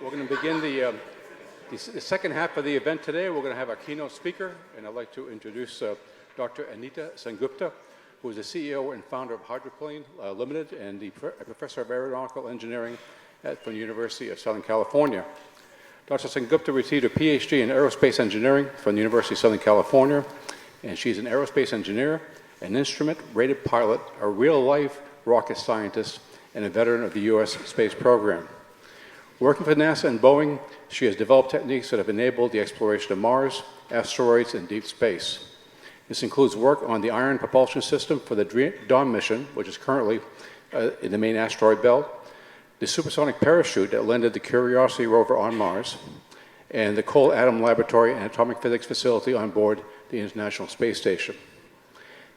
We're going to begin the second half of the event today. We're going to have our keynote speaker, and I'd like to introduce Dr. Anita Sengupta, who is the CEO and founder of Hydroplane Ltd. And the professor of aeronautical engineering from the University of Southern California. Dr. Sengupta received a PhD in aerospace engineering from the University of Southern California, and she's an aerospace engineer, an instrument-rated pilot, a real-life rocket scientist, and a veteran of the U.S. space program. Working for NASA and Boeing, she has developed techniques that have enabled the exploration of Mars, asteroids, and deep space. This includes work on the ion propulsion system for the Dawn mission, which is currently in the main asteroid belt, the supersonic parachute that landed the Curiosity rover on Mars, and the Cold Atom Laboratory and Atomic Physics Facility on board the International Space Station.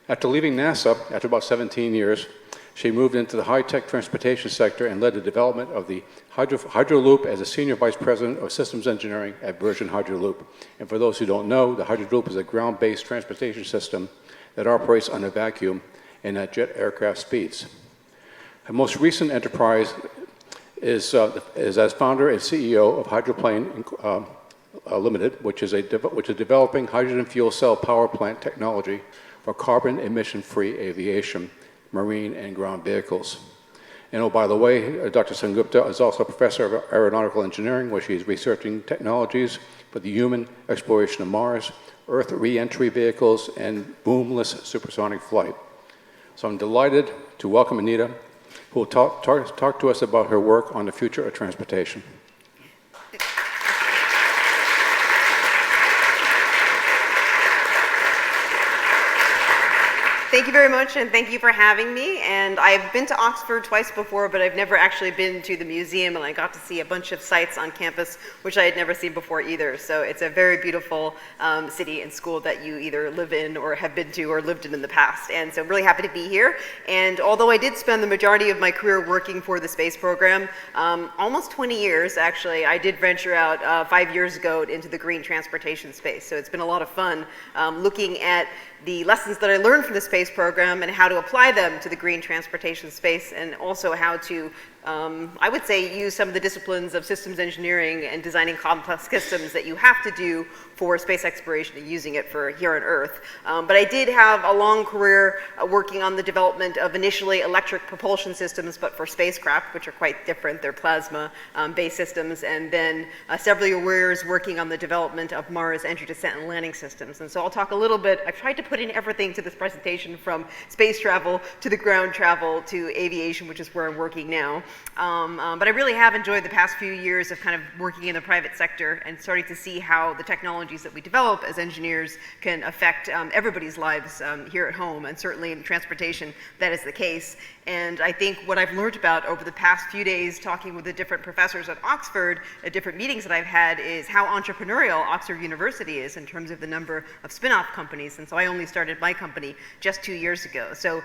After leaving NASA, after about 17 years, she moved into the high-tech transportation sector and led the development of the Hyperloop as a senior vice president of systems engineering at Virgin Hyperloop. And for those who don't know, the Hyperloop is a ground-based transportation system that operates on a vacuum and at jet aircraft speeds. Her most recent enterprise is as founder and CEO of Hydroplane Ltd, which is developing hydrogen fuel cell power plant technology for carbon emission-free aviation, marine, and ground vehicles. And oh, by the way, Dr. Sengupta is also a professor of aeronautical engineering, where she is researching technologies for the human exploration of Mars, Earth re-entry vehicles, and boomless supersonic flight. So I'm delighted to welcome Anita, who will talk to us about her work on the future of transportation. Thank you very much, and thank you for having me. And I've been to Oxford twice before, but I've never actually been to the museum, and I got to see a bunch of sites on campus, which I had never seen before either. So it's a very beautiful city and school that you either live in or have been to or lived in the past. And so I'm really happy to be here. And although I did spend the majority of my career working for the space program, almost 20 years actually, I did venture out 5 years ago into the green transportation space. So it's been a lot of fun looking at the lessons that I learned from the space program and how to apply them to the green transportation space, and also how to, I would say, use some of the disciplines of systems engineering and designing complex systems that you have to do for space exploration and using it for here on Earth. But I did have a long career working on the development of initially electric propulsion systems, but for spacecraft, which are quite different. They're plasma-based systems, and then several years working on the development of Mars entry, descent, and landing systems. And so I'll talk a little bit. I've tried to put in everything to this presentation, from space travel to the ground travel to aviation, which is where I'm working now. But I really have enjoyed the past few years of kind of working in the private sector and starting to see how the technologies that we develop as engineers can affect everybody's lives here at home, and certainly in transportation that is the case. And I think what I've learned about over the past few days talking with the different professors at Oxford at different meetings that I've had is how entrepreneurial Oxford University is in terms of the number of spin-off companies. And so I only started my company just 2 years ago. So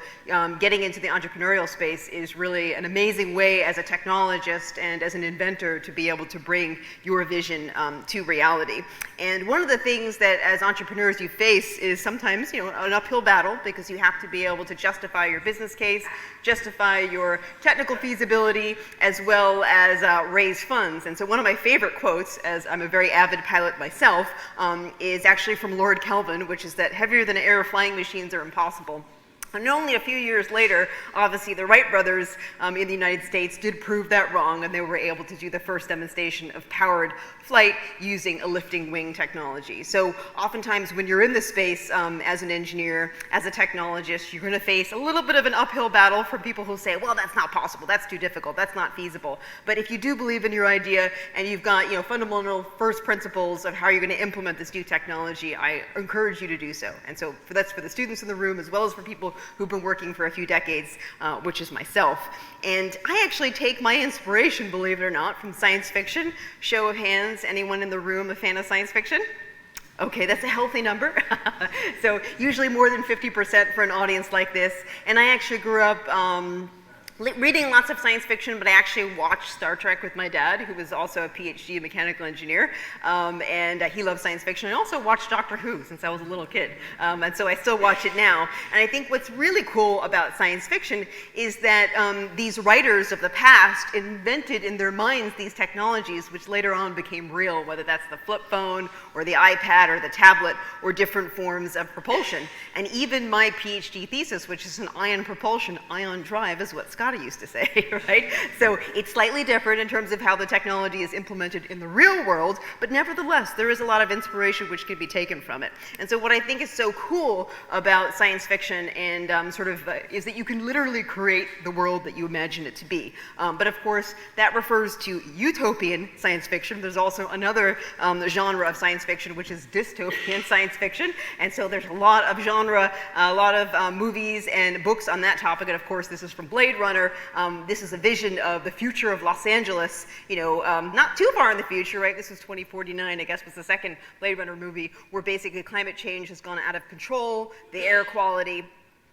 getting into the entrepreneurial space is really an amazing way as a technologist and as an inventor to be able to bring your vision to reality. And one of the things that as entrepreneurs you face is sometimes, an uphill battle, because you have to be able to justify your business case, justify your technical feasibility, as well as raise funds. And so one of my favorite quotes, as I'm a very avid pilot myself, is actually from Lord Kelvin, which is that heavier than air flying machines are impossible. And only a few years later, obviously, the Wright brothers in the United States did prove that wrong, and they were able to do the first demonstration of powered flight using a lifting wing technology. So oftentimes when you're in this space as an engineer, as a technologist, you're going to face a little bit of an uphill battle from people who say, well, that's not possible, that's too difficult, that's not feasible. But if you do believe in your idea and you've got fundamental first principles of how you're going to implement this new technology, I encourage you to do so. And so that's for the students in the room, as well as for people who've been working for a few decades, which is myself. And I actually take my inspiration, believe it or not, from science fiction. Show of hands, anyone in the room a fan of science fiction? Okay, that's a healthy number. So usually more than 50% for an audience like this. And I actually grew up reading lots of science fiction, but I actually watched Star Trek with my dad, who was also a PhD mechanical engineer, and he loves science fiction. I also watched Doctor Who since I was a little kid, and so I still watch it now. And I think what's really cool about science fiction is that these writers of the past invented in their minds these technologies which later on became real, whether that's the flip phone or the iPad or the tablet or different forms of propulsion. And even my PhD thesis, which is an ion propulsion, ion drive, is what Scotty used to say, right? So it's slightly different in terms of how the technology is implemented in the real world, but nevertheless, there is a lot of inspiration which can be taken from it. And so what I think is so cool about science fiction and is that you can literally create the world that you imagine it to be. But of course, that refers to utopian science fiction. There's also another genre of science fiction, which is dystopian science fiction. And so there's a lot of genre, a lot of movies and books on that topic. And of course, this is from Blade Runner. This is a vision of the future of Los Angeles, not too far in the future, right? This is 2049, I guess, was the second Blade Runner movie, where basically climate change has gone out of control, the air quality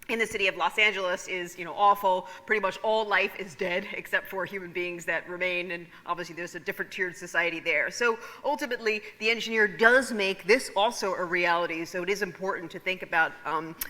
in the city of Los Angeles is, awful. Pretty much all life is dead except for human beings that remain, and obviously there's a different tiered society there. So ultimately, the engineer does make this also a reality, so it is important to think about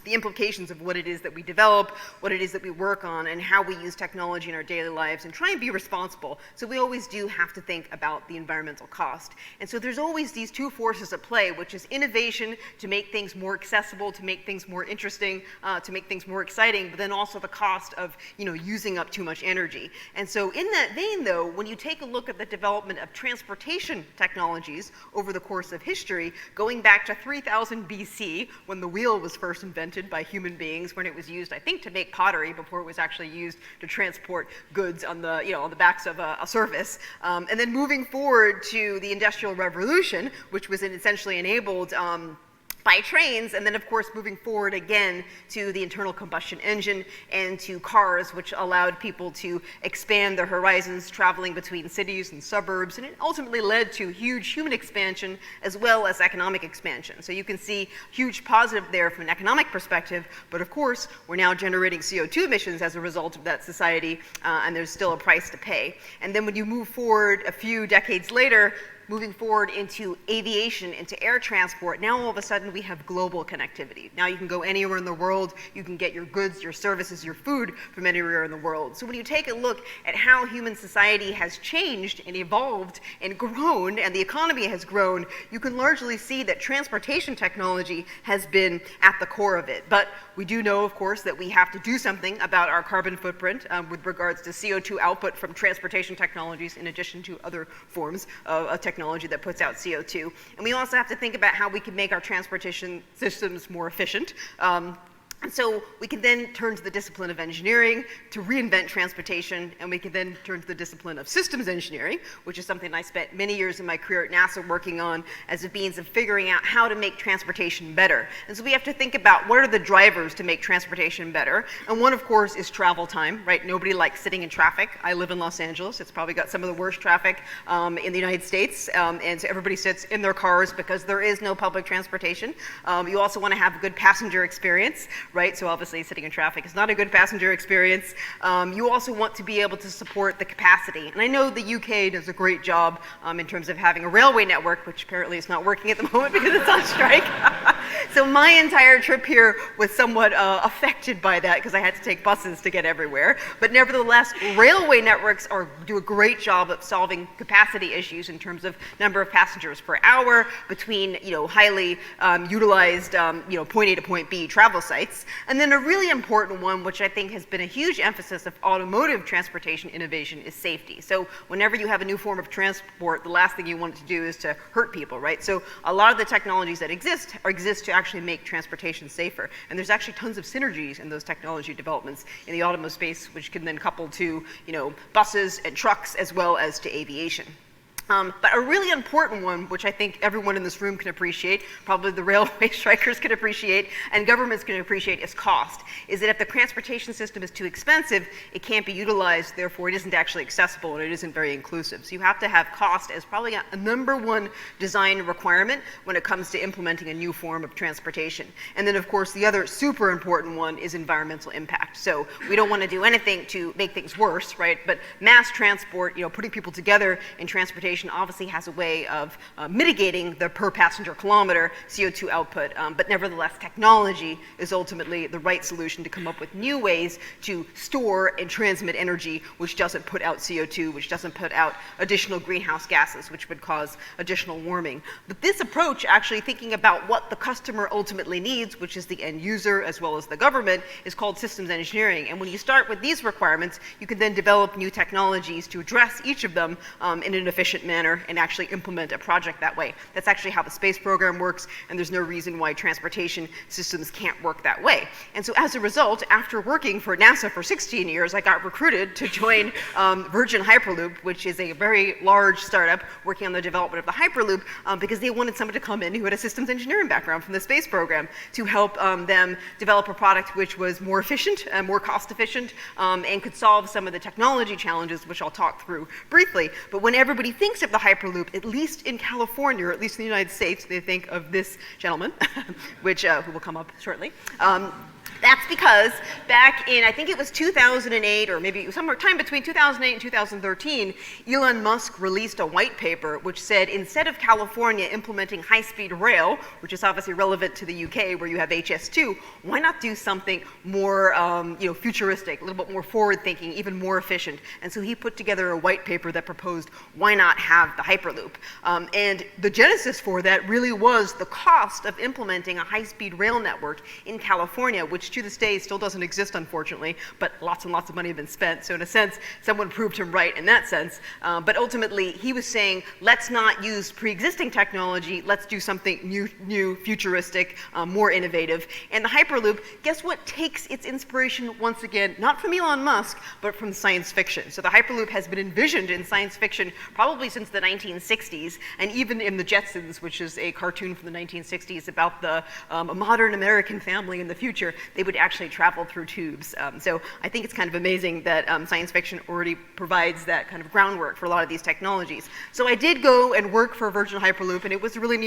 the implications of what it is that we develop, what it is that we work on, and how we use technology in our daily lives, and try and be responsible. So we always do have to think about the environmental cost. And so there's always these two forces at play, which is innovation to make things more accessible, to make things more interesting, to make things more exciting, but then also the cost of using up too much energy. And so in that vein, though, when you take a look at the development of transportation technologies over the course of history, going back to 3000 BC, when the wheel was first invented by human beings, when it was used, I think, to make pottery before it was actually used to transport goods on the on the backs of a service, and then moving forward to the Industrial Revolution, which was essentially enabled by trains, and then of course moving forward again to the internal combustion engine and to cars, which allowed people to expand their horizons, traveling between cities and suburbs, and it ultimately led to huge human expansion as well as economic expansion. So you can see huge positive there from an economic perspective, but of course we're now generating CO2 emissions as a result of that society, and there's still a price to pay. And then when you move forward a few decades later, moving forward into aviation, into air transport, now all of a sudden we have global connectivity. Now you can go anywhere in the world, you can get your goods, your services, your food from anywhere in the world. So when you take a look at how human society has changed and evolved and grown, and the economy has grown, you can largely see that transportation technology has been at the core of it. But we do know, of course, that we have to do something about our carbon footprint with regards to CO2 output from transportation technologies, in addition to other forms of technology that puts out CO2. And we also have to think about how we can make our transportation systems more efficient. And so we can then turn to the discipline of engineering to reinvent transportation, and we can then turn to the discipline of systems engineering, which is something I spent many years in my career at NASA working on as a means of figuring out how to make transportation better. And so we have to think about what are the drivers to make transportation better. And one, of course, is travel time, right? Nobody likes sitting in traffic. I live in Los Angeles. It's probably got some of the worst traffic in the United States. And so everybody sits in their cars because there is no public transportation. You also want to have a good passenger experience, right? So obviously sitting in traffic is not a good passenger experience. You also want to be able to support the capacity. And I know the UK does a great job in terms of having a railway network, which apparently is not working at the moment because it's on strike. So my entire trip here was somewhat affected by that because I had to take buses to get everywhere. But nevertheless, railway networks do a great job of solving capacity issues in terms of number of passengers per hour between highly utilized point A to point B travel sites. And then a really important one, which I think has been a huge emphasis of automotive transportation innovation, is safety. So whenever you have a new form of transport, the last thing you want it to do is to hurt people, right? So a lot of the technologies that exist to actually make transportation safer. And there's actually tons of synergies in those technology developments in the automotive space, which can then couple to buses and trucks as well as to aviation. But a really important one, which I think everyone in this room can appreciate, probably the railway strikers can appreciate, and governments can appreciate, is cost. Is that if the transportation system is too expensive, it can't be utilized, therefore it isn't actually accessible and it isn't very inclusive. So you have to have cost as probably a #1 design requirement when it comes to implementing a new form of transportation. And then of course the other super important one is environmental impact. So we don't want to do anything to make things worse, right? But mass transport, putting people together in transportation obviously has a way of mitigating the per passenger kilometer CO2 output, but nevertheless technology is ultimately the right solution to come up with new ways to store and transmit energy which doesn't put out CO2, which doesn't put out additional greenhouse gases, which would cause additional warming. But this approach, actually thinking about what the customer ultimately needs, which is the end user as well as the government, is called systems engineering. And when you start with these requirements, you can then develop new technologies to address each of them in an efficient manner and actually implement a project that way. That's actually how the space program works, and there's no reason why transportation systems can't work that way. And so as a result, after working for NASA for 16 years, I got recruited to join Virgin Hyperloop, which is a very large startup working on the development of the Hyperloop, because they wanted someone to come in who had a systems engineering background from the space program to help them develop a product which was more efficient, more cost efficient, and could solve some of the technology challenges, which I'll talk through briefly. But when everybody thinks of the Hyperloop, at least in California, or at least in the United States, they think of this gentleman, which who will come up shortly. That's because back in, I think it was 2008, or maybe somewhere time between 2008 and 2013, Elon Musk released a white paper which said instead of California implementing high-speed rail, which is obviously relevant to the UK where you have HS2, why not do something more futuristic, a little bit more forward-thinking, even more efficient? And so he put together a white paper that proposed why not have the Hyperloop. And the genesis for that really was the cost of implementing a high-speed rail network in California, which to this day still doesn't exist, unfortunately, but lots and lots of money have been spent. So in a sense, someone proved him right in that sense. But ultimately, he was saying, let's not use pre-existing technology, let's do something new, futuristic, more innovative. And the Hyperloop, guess what, takes its inspiration once again, not from Elon Musk, but from science fiction. So the Hyperloop has been envisioned in science fiction probably since the 1960s, and even in The Jetsons, which is a cartoon from the 1960s about a modern American family in the future, they would actually travel through tubes. So I think it's kind of amazing that science fiction already provides that kind of groundwork for a lot of these technologies. So I did go and work for Virgin Hyperloop, and it was a really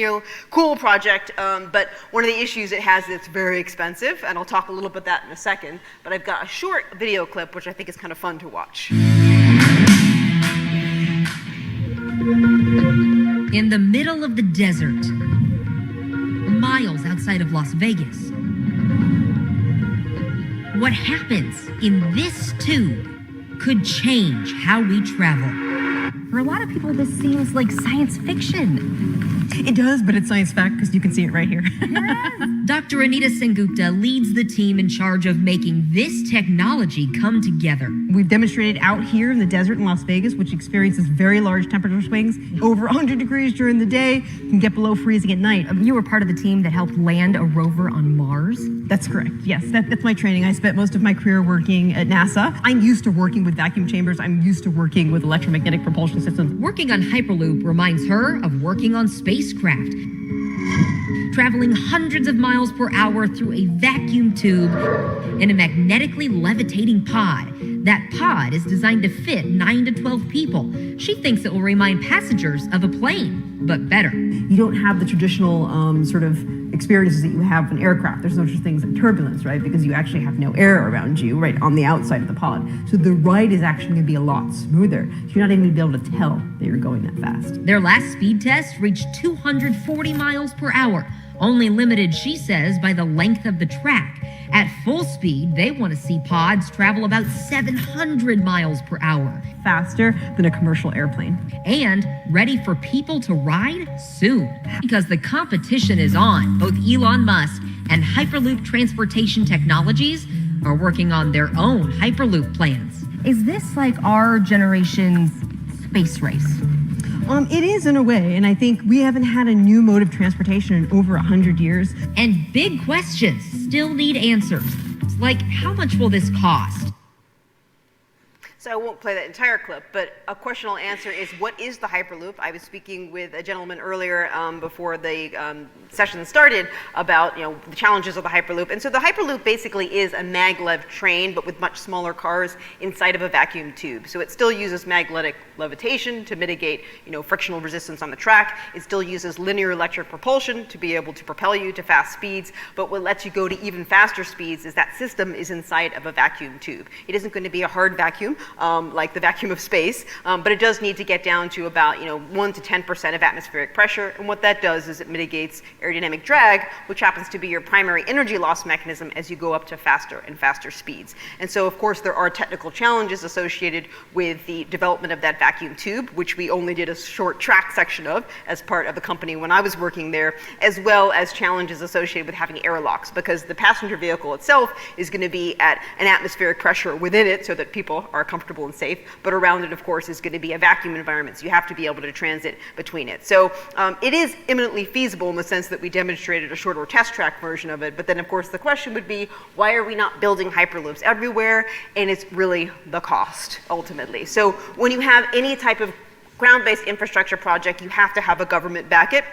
cool project, but one of the issues it has is it's very expensive, and I'll talk a little bit about that in a second, but I've got a short video clip which I think is kind of fun to watch. In the middle of the desert, miles outside of Las Vegas, what happens in this tube could change how we travel. For a lot of people, this seems like science fiction. It does, but it's science fact because you can see it right here. Yes. Dr. Anita Sengupta leads the team in charge of making this technology come together. We've demonstrated out here in the desert in Las Vegas, which experiences very large temperature swings, over 100 degrees during the day, can get below freezing at night. You were part of the team that helped land a rover on Mars? That's correct, yes. That's my training. I spent most of my career working at NASA. I'm used to working with vacuum chambers. I'm used to working with electromagnetic propulsion systems. Working on Hyperloop reminds her of working on spacecraft, traveling hundreds of miles per hour through a vacuum tube in a magnetically levitating pod. That pod is designed to fit 9 to 12 people. She thinks it will remind passengers of a plane, but better. You don't have the traditional sort of experiences that you have in aircraft. There's no such things as turbulence, right? Because you actually have no air around you, right, on the outside of the pod. So the ride is actually going to be a lot smoother. So you're not even going to be able to tell that you're going that fast. Their last speed test reached 240 miles per hour, only limited, she says, by the length of the track. At full speed, they want to see pods travel about 700 miles per hour. Faster than a commercial airplane. And ready for people to ride soon. Because the competition is on. Both Elon Musk and Hyperloop Transportation Technologies are working on their own Hyperloop plans. Is this like our generation's space race? It is in a way, and I think we haven't had a new mode of transportation in over 100 years. And big questions still need answers. Like, how much will this cost? So I won't play that entire clip, but a question I'll answer is, what is the Hyperloop? I was speaking with a gentleman earlier before the session started about the challenges of the Hyperloop. And so the Hyperloop basically is a maglev train, but with much smaller cars inside of a vacuum tube. So it still uses magnetic levitation to mitigate frictional resistance on the track. It still uses linear electric propulsion to be able to propel you to fast speeds. But what lets you go to even faster speeds is that system is inside of a vacuum tube. It isn't going to be a hard vacuum like the vacuum of space, but it does need to get down to about 1 to 10% of atmospheric pressure. And what that does is it mitigates aerodynamic drag, which happens to be your primary energy loss mechanism as you go up to faster and faster speeds. And so, of course, there are technical challenges associated with the development of that vacuum tube, which we only did a short track section of as part of the company when I was working there, as well as challenges associated with having airlocks, because the passenger vehicle itself is going to be at an atmospheric pressure within it so that people are comfortable and safe, but around it, of course, is going to be a vacuum environment, so you have to be able to transit between it. So it is imminently feasible in the sense that we demonstrated a shorter test track version of it, but then, of course, the question would be, why are we not building Hyperloops everywhere? And it's really the cost, ultimately. So when you have any type of ground-based infrastructure project, you have to have a government back it,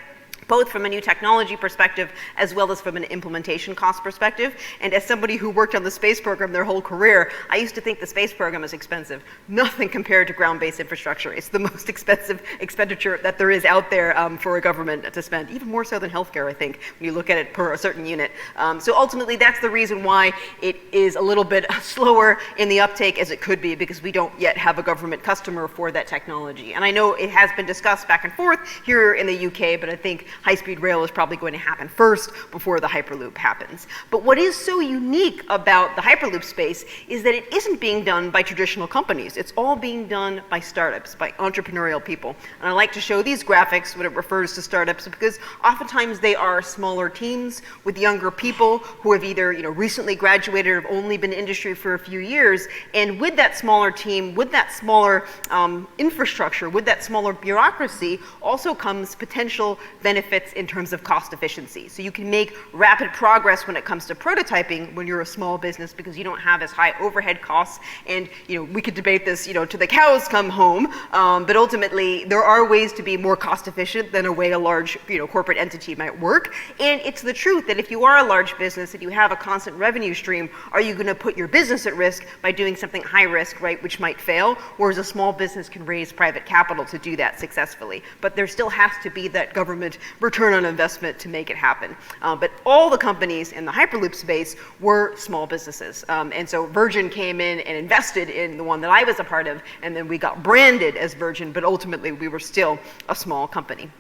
both from a new technology perspective as well as from an implementation cost perspective. And as somebody who worked on the space program their whole career, I used to think the space program is expensive. Nothing compared to ground-based infrastructure. It's the most expensive expenditure that there is out there for a government to spend, even more so than healthcare, I think, when you look at it per a certain unit. So ultimately, that's the reason why it is a little bit slower in the uptake as it could be, because we don't yet have a government customer for that technology. And I know it has been discussed back and forth here in the UK, but I think high-speed rail is probably going to happen first before the Hyperloop happens. But what is so unique about the Hyperloop space is that it isn't being done by traditional companies. It's all being done by startups, by entrepreneurial people. And I like to show these graphics when it refers to startups, because oftentimes they are smaller teams with younger people who have either recently graduated or have only been in industry for a few years. And with that smaller team, with that smaller infrastructure, with that smaller bureaucracy, also comes potential benefits in terms of cost efficiency. So you can make rapid progress when it comes to prototyping when you're a small business, because you don't have as high overhead costs. And we could debate this to the cows come home, but ultimately there are ways to be more cost efficient than a way a large corporate entity might work. And it's the truth that if you are a large business and you have a constant revenue stream, are you going to put your business at risk by doing something high risk, right, which might fail, whereas a small business can raise private capital to do that successfully. But there still has to be that government return on investment to make it happen. But all the companies in the Hyperloop space were small businesses. And so Virgin came in and invested in the one that I was a part of, and then we got branded as Virgin, but ultimately we were still a small company.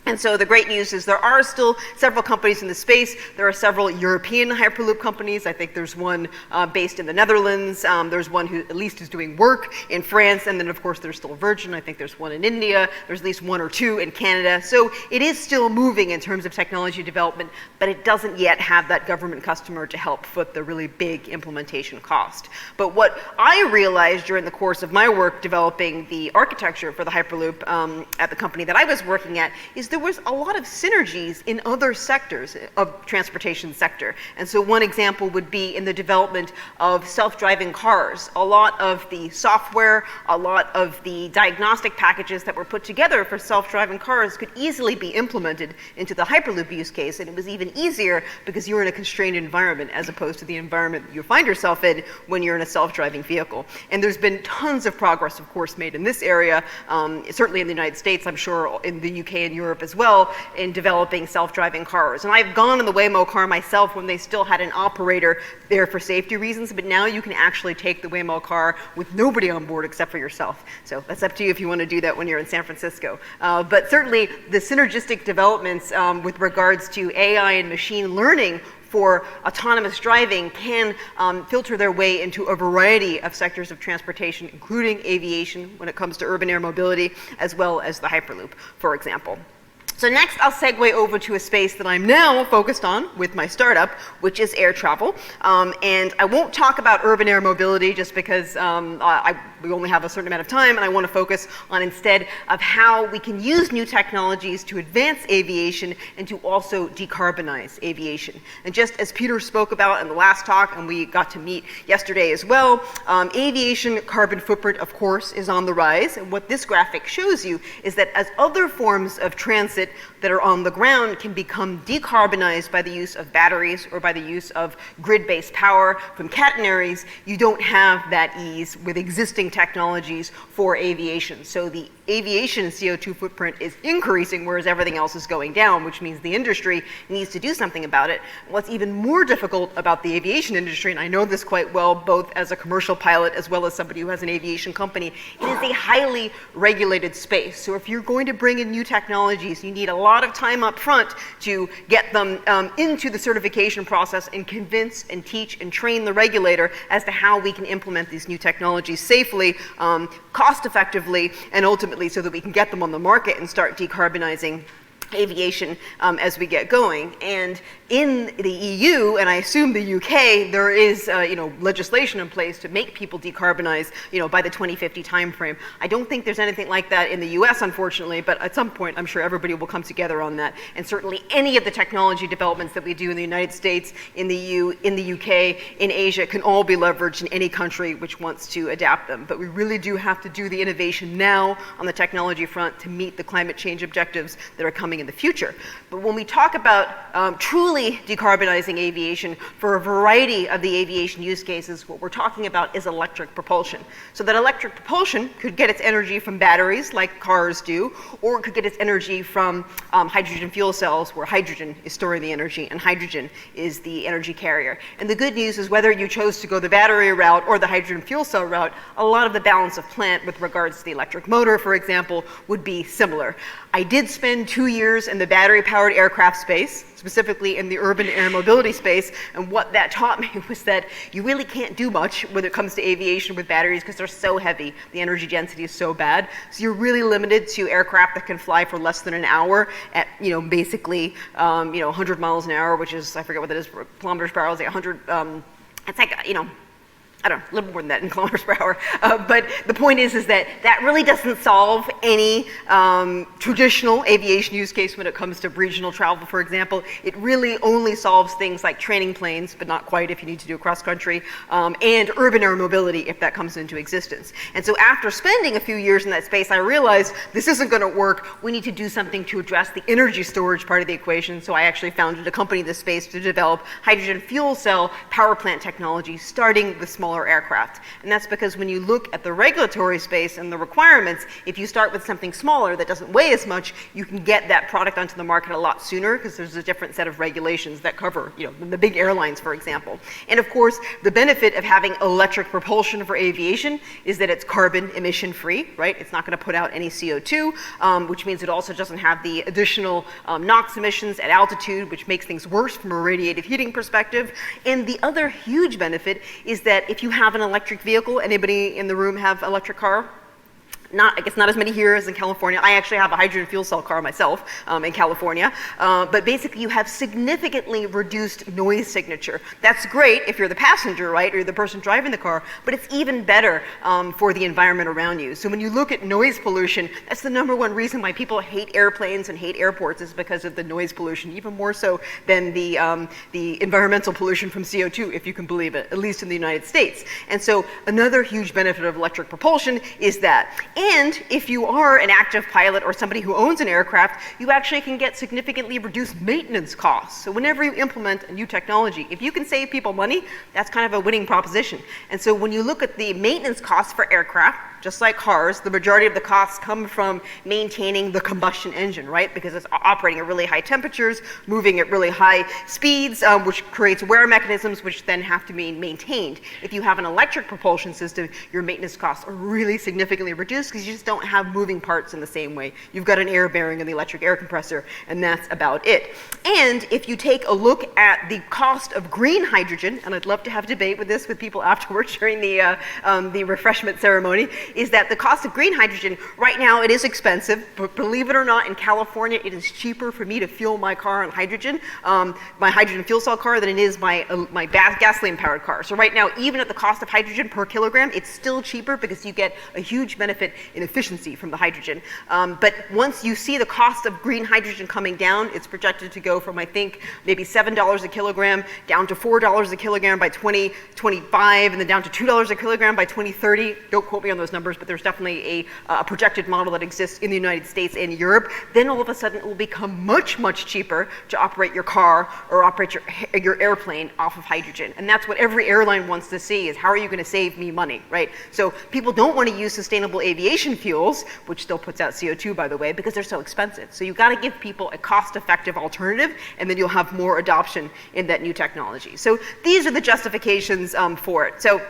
And so the great news is there are still several companies in the space. There are several European Hyperloop companies. I think there's one based in the Netherlands. There's one who at least is doing work in France. And then, of course, there's still Virgin. I think there's one in India. There's at least one or two in Canada. So it is still moving in terms of technology development, but it doesn't yet have that government customer to help foot the really big implementation cost. But what I realized during the course of my work developing the architecture for the Hyperloop at the company that I was working at is there was a lot of synergies in other sectors of transportation sector. And so one example would be in the development of self-driving cars. A lot of the software, a lot of the diagnostic packages that were put together for self-driving cars could easily be implemented into the Hyperloop use case. And it was even easier because you're in a constrained environment as opposed to the environment you find yourself in when you're in a self-driving vehicle. And there's been tons of progress, of course, made in this area, certainly in the United States, I'm sure in the UK and Europe as well, in developing self-driving cars. And I've gone in the Waymo car myself when they still had an operator there for safety reasons, but now you can actually take the Waymo car with nobody on board except for yourself. So that's up to you if you want to do that when you're in San Francisco. But certainly the synergistic developments with regards to AI and machine learning for autonomous driving can filter their way into a variety of sectors of transportation, including aviation when it comes to urban air mobility, as well as the Hyperloop, for example. So next, I'll segue over to a space that I'm now focused on with my startup, which is air travel. And I won't talk about urban air mobility just because we only have a certain amount of time, and I want to focus on instead of how we can use new technologies to advance aviation and to also decarbonize aviation. And just as Peter spoke about in the last talk, and we got to meet yesterday as well, aviation carbon footprint, of course, is on the rise. And what this graphic shows you is that as other forms of transit that are on the ground can become decarbonized by the use of batteries or by the use of grid-based power from catenaries, you don't have that ease with existing technologies for aviation. So the aviation CO2 footprint is increasing, whereas everything else is going down, which means the industry needs to do something about it. What's even more difficult about the aviation industry, and I know this quite well, both as a commercial pilot as well as somebody who has an aviation company, it is a highly regulated space. So if you're going to bring in new technologies, you need a lot of time up front to get them into the certification process and convince and teach and train the regulator as to how we can implement these new technologies safely, cost effectively, and ultimately so that we can get them on the market and start decarbonizing aviation as we get going. And in the EU, and I assume the UK, there is legislation in place to make people decarbonize by the 2050 timeframe. I don't think there's anything like that in the US, unfortunately, but at some point I'm sure everybody will come together on that. And certainly any of the technology developments that we do in the United States, in the EU, in the UK, in Asia can all be leveraged in any country which wants to adapt them. But we really do have to do the innovation now on the technology front to meet the climate change objectives that are coming in the future. But when we talk about truly decarbonizing aviation for a variety of the aviation use cases, what we're talking about is electric propulsion. So that electric propulsion could get its energy from batteries like cars do, or it could get its energy from hydrogen fuel cells where hydrogen is storing the energy and hydrogen is the energy carrier. And the good news is whether you chose to go the battery route or the hydrogen fuel cell route, a lot of the balance of plant with regards to the electric motor, for example, would be similar. I did spend 2 years in the battery-powered aircraft space, specifically in the urban air mobility space, and what that taught me was that you really can't do much when it comes to aviation with batteries because they're so heavy. The energy density is so bad. So you're really limited to aircraft that can fly for less than an hour at, basically, 100 miles an hour, which is, I forget what that is, kilometers per hour, it's like 100, it's like, I don't know, a little more than that in kilometers per hour. But the point is that that really doesn't solve any traditional aviation use case when it comes to regional travel, for example. It really only solves things like training planes, but not quite if you need to do cross country, and urban air mobility if that comes into existence. And so after spending a few years in that space, I realized this isn't going to work. We need to do something to address the energy storage part of the equation. So I actually founded a company in this space to develop hydrogen fuel cell power plant technology, starting with smaller aircraft. And that's because when you look at the regulatory space and the requirements, if you start with something smaller that doesn't weigh as much, you can get that product onto the market a lot sooner because there's a different set of regulations that cover, the big airlines, for example. And of course, the benefit of having electric propulsion for aviation is that it's carbon emission free, right? It's not going to put out any CO2, which means it also doesn't have the additional NOx emissions at altitude, which makes things worse from a radiative heating perspective. And the other huge benefit is that if you have an electric vehicle, anybody in the room have an electric car? I guess not as many here as in California. I actually have a hydrogen fuel cell car myself in California. But basically you have significantly reduced noise signature. That's great if you're the passenger, right, or the person driving the car, but it's even better for the environment around you. So when you look at noise pollution, that's the #1 reason why people hate airplanes and hate airports is because of the noise pollution, even more so than the environmental pollution from CO2, if you can believe it, at least in the United States. And so another huge benefit of electric propulsion is that. And if you are an active pilot or somebody who owns an aircraft, you actually can get significantly reduced maintenance costs. So whenever you implement a new technology, if you can save people money, that's kind of a winning proposition. And so when you look at the maintenance costs for aircraft, just like cars, the majority of the costs come from maintaining the combustion engine, right? Because it's operating at really high temperatures, moving at really high speeds, which creates wear mechanisms which then have to be maintained. If you have an electric propulsion system, your maintenance costs are really significantly reduced just because you just don't have moving parts in the same way. You've got an air bearing and the electric air compressor, and that's about it. And if you take a look at the cost of green hydrogen, and I'd love to have a debate with this with people afterwards during the refreshment ceremony, is that the cost of green hydrogen, right now it is expensive, but believe it or not, in California it is cheaper for me to fuel my car on hydrogen, my hydrogen fuel cell car, than it is my gasoline powered car. So right now, even at the cost of hydrogen per kilogram, it's still cheaper because you get a huge benefit in efficiency from the hydrogen. But once you see the cost of green hydrogen coming down, it's projected to go from, I think, maybe $7 a kilogram down to $4 a kilogram by 2025, and then down to $2 a kilogram by 2030. Don't quote me on those numbers, but there's definitely a projected model that exists in the United States and Europe. Then all of a sudden it will become much, much cheaper to operate your car or operate your airplane off of hydrogen. And that's what every airline wants to see, is how are you going to save me money, right? So people don't want to use sustainable aviation fuels, which still puts out CO2, by the way, because they're so expensive. So you've got to give people a cost-effective alternative, and then you'll have more adoption in that new technology. So these are the justifications for it. So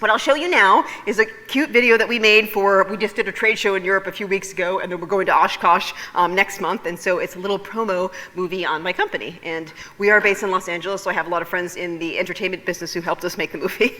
what I'll show you now is a cute video that we made we just did a trade show in Europe a few weeks ago, and then we're going to Oshkosh next month, and so it's a little promo movie on my company. And we are based in Los Angeles, so I have a lot of friends in the entertainment business who helped us make the movie.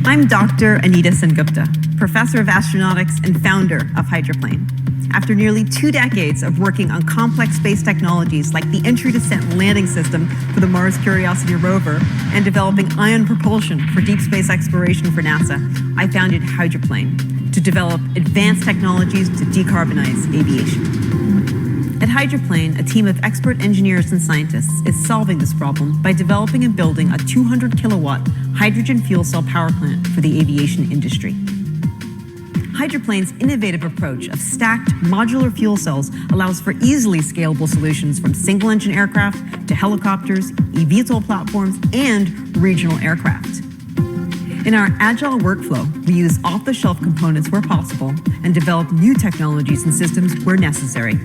I'm Dr. Anita Sengupta, professor of astronautics and founder of Hydroplane. After nearly 2 decades of working on complex space technologies like the entry, descent, and landing system for the Mars Curiosity rover and developing ion propulsion for deep space exploration for NASA, I founded Hydroplane to develop advanced technologies to decarbonize aviation. At Hydroplane, a team of expert engineers and scientists is solving this problem by developing and building a 200 kilowatt hydrogen fuel cell power plant for the aviation industry. Hydroplane's innovative approach of stacked modular fuel cells allows for easily scalable solutions from single-engine aircraft to helicopters, eVTOL platforms, and regional aircraft. In our agile workflow, we use off-the-shelf components where possible and develop new technologies and systems where necessary.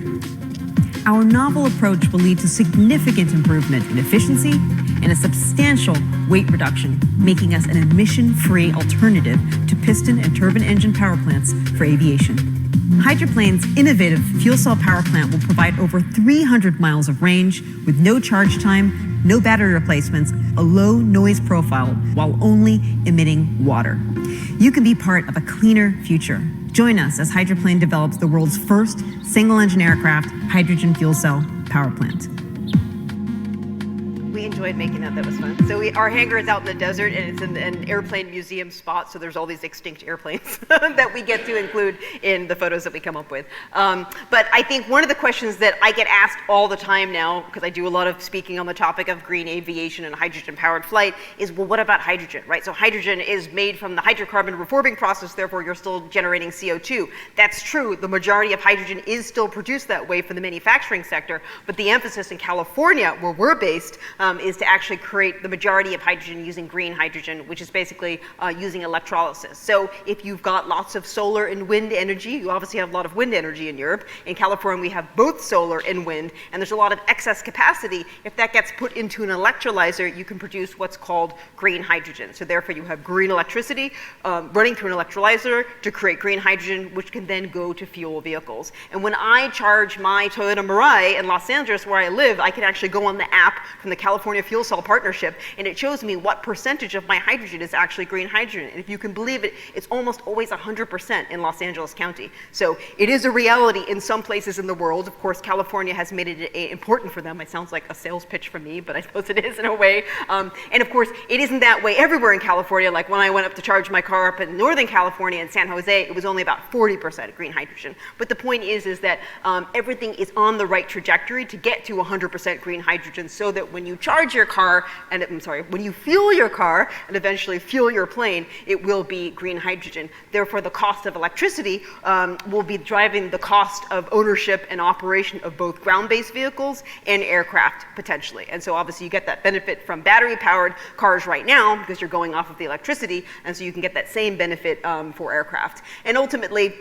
Our novel approach will lead to significant improvement in efficiency and a substantial weight reduction, making us an emission-free alternative to piston and turbine engine power plants for aviation. Hydroplane's innovative fuel cell power plant will provide over 300 miles of range with no charge time, no battery replacements, a low noise profile, while only emitting water. You can be part of a cleaner future. Join us as Hydroplane develops the world's first single-engine aircraft hydrogen fuel cell power plant. We enjoyed making that. That was fun. So our hangar is out in the desert, and it's in an airplane museum spot, so there's all these extinct airplanes that we get to include in the photos that we come up with. But I think one of the questions that I get asked all the time now, because I do a lot of speaking on the topic of green aviation and hydrogen-powered flight, is, well, what about hydrogen, right? So hydrogen is made from the hydrocarbon reforming process, therefore you're still generating CO2. That's true. The majority of hydrogen is still produced that way for the manufacturing sector, but the emphasis in California, where we're based, is to actually create the majority of hydrogen using green hydrogen, which is basically using electrolysis. So if you've got lots of solar and wind energy, you obviously have a lot of wind energy in Europe. In California, we have both solar and wind, and there's a lot of excess capacity. If that gets put into an electrolyzer, you can produce what's called green hydrogen. So therefore, you have green electricity running through an electrolyzer to create green hydrogen, which can then go to fuel vehicles. And when I charge my Toyota Mirai in Los Angeles, where I live, I can actually go on the app from the California Fuel Cell Partnership, and it shows me what percentage of my hydrogen is actually green hydrogen. And if you can believe it, it's almost always 100% in Los Angeles County. So it is a reality in some places in the world. Of course, California has made it important for them. It sounds like a sales pitch for me, but I suppose it is in a way. And of course, it isn't that way everywhere in California. Like when I went up to charge my car up in Northern California in San Jose, it was only about 40% green hydrogen. But the point is that everything is on the right trajectory to get to 100% green hydrogen, so that when you charge your car, and when you fuel your car and eventually fuel your plane, it will be green hydrogen. Therefore, the cost of electricity will be driving the cost of ownership and operation of both ground-based vehicles and aircraft, potentially. And so obviously you get that benefit from battery-powered cars right now because you're going off of the electricity, and so you can get that same benefit for aircraft. And ultimately,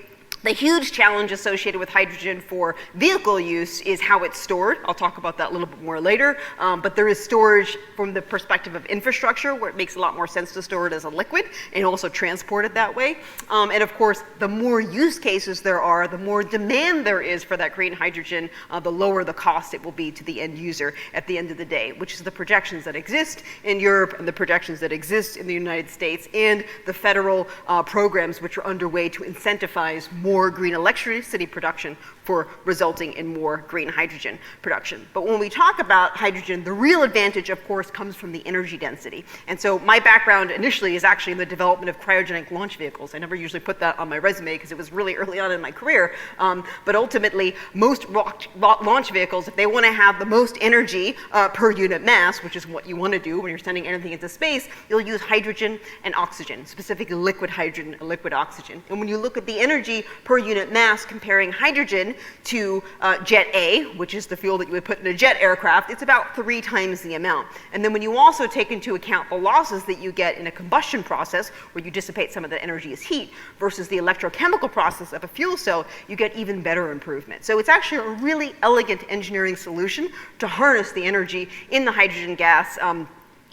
The huge challenge associated with hydrogen for vehicle use is how it's stored. I'll talk about that a little bit more later. But there is storage from the perspective of infrastructure, where it makes a lot more sense to store it as a liquid and also transport it that way. And of course, the more use cases there are, the more demand there is for that green hydrogen, the lower the cost it will be to the end user at the end of the day, which is the projections that exist in Europe and the projections that exist in the United States and the federal programs which are underway to incentivize more green electricity production for resulting in more green hydrogen production. But when we talk about hydrogen, the real advantage, of course, comes from the energy density. And so my background initially is actually in the development of cryogenic launch vehicles. I never usually put that on my resume because it was really early on in my career. But ultimately, most launch vehicles, if they want to have the most energy per unit mass, which is what you want to do when you're sending anything into space, you'll use hydrogen and oxygen, specifically liquid hydrogen and liquid oxygen. And when you look at the energy per unit mass comparing hydrogen to jet A, which is the fuel that you would put in a jet aircraft, it's about 3 times the amount. And then when you also take into account the losses that you get in a combustion process, where you dissipate some of the energy as heat, versus the electrochemical process of a fuel cell, you get even better improvement. So it's actually a really elegant engineering solution to harness the energy in the hydrogen gas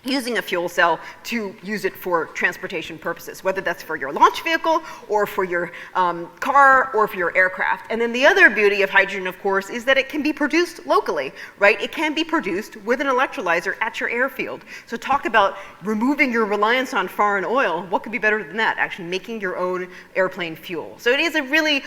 using a fuel cell to use it for transportation purposes, whether that's for your launch vehicle or for your car or for your aircraft. And then the other beauty of hydrogen, of course, is that it can be produced locally, right? It can be produced with an electrolyzer at your airfield. So talk about removing your reliance on foreign oil. What could be better than that? Actually making your own airplane fuel. So it is a really